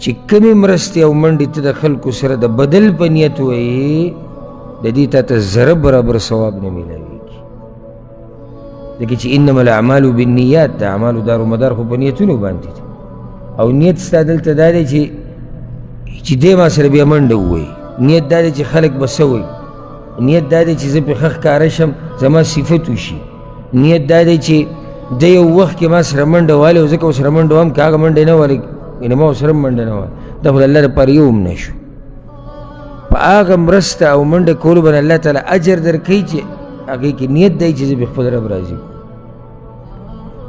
چې کمې مرستې او منډې ته د خلکو سره د بدل په نیت وایې د دې تا ته ذره برابر ثواب نه میلاویږي، ځکه چې انما الاعمال بالنیات، د اعمالو دار و مدار خو په نیتونو باندې دی، او نیت ستا دلته دا دی چې دی ما سره بیا منډه ووایي، نیت دا دی چې خلک به څه وایي، نیت دا دی چې زه پرې ښه ښکاره شم زما صفت وشي، نیت دا دی چې د یو وخت کې ما سره منډه والی او ځکه ورسره منډه وم که هغه منډه نه والی یعنې ما ورسره منډه نه والی، دا خو د الله دپاره یو هم نه شو. په هغه مرسته او منډه کولو باندې الله تعالی اجر درکوي چې هغې کې نیت دی چې زه به خپل رب راضي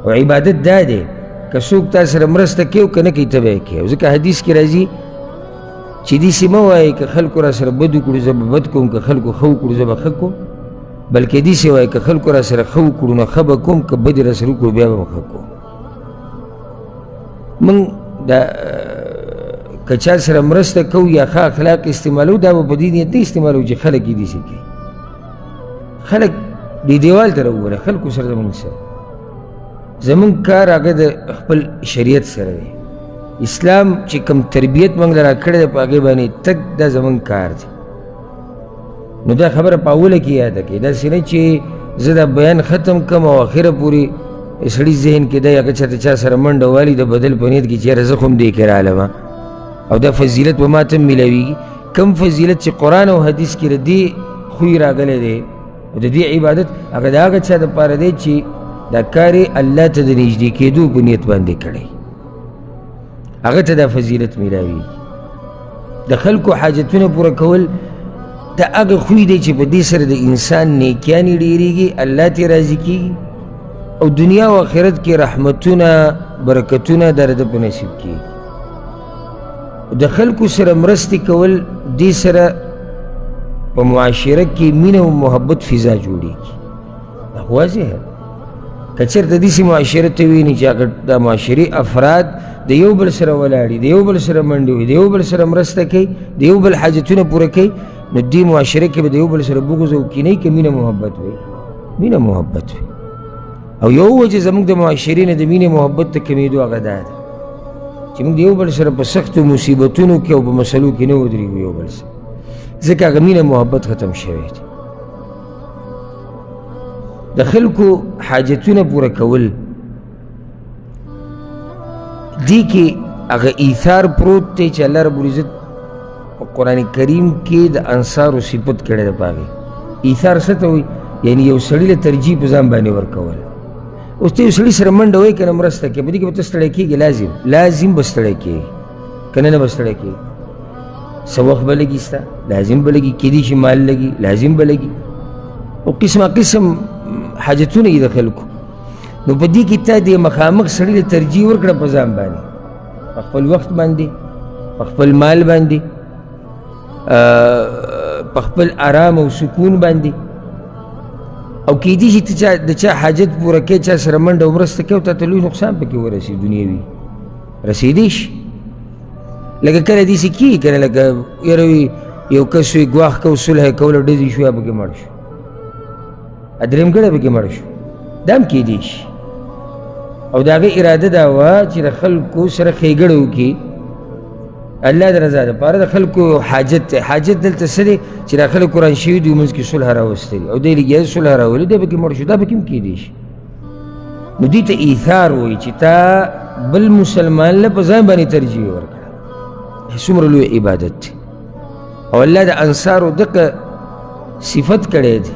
او عبادت دا دی که څوک تا سره مرسته کوي او که نه کوي ته به یې کوې، ځکه حدیث کې راځي چې داسې مه وایې که خلکو را سره بد وکړو زه به بد کوم، که خلکو ښه وکړو زه به ښه کوم، بلکې داسې وایې که خلکو را سره ښه وکړو نو ښه به کوم، که بد را سره وکړو بیا به م ښه کوم. موږ دا که چا سره مرسته کوو یا ښه اخلاق استعمالو دا به په دې نیت نه استعمالو چې خلک یې داسې کوي، خلک دې دیوال ته راوګوره خلکو سره زموږ سره زموږ کار هغه د خپل شریعت سره دی، اسلام چې کوم تربیت موږ له راکړی دی په هغې باندې تګ دا زموږ کار دی. نو دا خبره په اوله کې یاده کړئ، داسې نه چې زه دا بیان ختم کړم او اخره پورې سړي ذهن کې دی هغه چاته چا سره منډه والي د بدل په نیت کې چې یاره زه خو هم دې کې رالم او دا فضیلت به ما ته هم میلاویږي. کم فضیلت چې قرآن او حدیث کې د دې خوی راغلی دی او د دې عبادت هغه د هغه چا دپاره دی چې دا کار یې الله ته د نږدې کېدو په نیت باندې کړی، هغه ته دا فضیلت میلاویږي. د خلکو حاجتونه پوره کول دا هغه خوی دی چې په دې سره د انسان نیکیانې ډېرېږي، الله ترې راضي کېږي او دنیا او آخرت کې رحمتونه برکتونه دا د په نصیب کېږي. د خلکو سره مرستې کول دې سره په معاشره کې مینه او محبت فضا جوړېږي، دا خو واضح ده. که چېرته داسې معاشره ته ویني چې هغه د معاشرې افراد د یو بل سره ولاړي، د یو بل سره منډې وي، د یو بل سره مرسته کوي، د یو بل حاجتونه پوره کوي، نو دې معاشره کې به د یو بل سره بغض او کینې که مینه محبت وي، مینه محبت وي. او یو وجه زموږ د معاشرې نه د مینې محبت ته کمېدو هغه دا ده چې موږ د یو بل سره په سختو مصیبتونو کې او په مسلو کې نه ودرېږو یو بل سره، ځکه هغه مینه محبت ختم شوی دی. د خلکو حاجتونه پوره کول دې کې هغه ایثار پروت دی چې الله رب العزت په قرآن کریم کې د انصارو صفت کړی ده په هغې. ایثار څه ته وایي؟ یعنې یو سړي له ترجیح په ځان باندې ورکول. اوس ته یو سړي سره منډه وایي که نه مرسته کوي، په دې کې به ته ستړی کېږي، لازم به ستړی کېږي، که نه به ستړی کېږي، څه وخت به لګي ستا، لازم به لګي، کېدای شي مال لګي، لازم به لګي، او قسمه قسم حاجتونه یې د خلکو. نو په دې کې تا د مخامخ سړي له ترجیح ورکړه په ځان باندې، په خپل وخت باندې، په خپل مال باندې، په خپل آرام او سکون باندې، او کېدای شي ته د چا حاجت پوره کوې، چا سره منډه او مرسته کوې او تا ته لوی نقصان پکې ورسي، دنیوي رسېدی شي. لکه کله داسې کېږي که نه، لکه یاره یو کس وي ګواښ کو صلح یې کوله ډزې شو یا پکې مړ شو، درېمګړی پکې مړ شو، دا هم کېدی شي. او د هغې اراده دا وه چې د خلکو سره ښېګړه وکړي الله د رضا دپاره. د خلکو حاجت دی، حاجت دلته څه دی چې دا خلک قرآن شوي دي منځ کې صلح راوستلي او دی لګیا صلح راولي، دی پکې مړ شو، دا پکې هم کېدی شي. نو دې ته ایثار وایي چې تا بل مسلمان له په ځان باندې ترجیح ورکړه، څومره لوی عبادت دی. او الله د انصارو دغه صفت کړی دی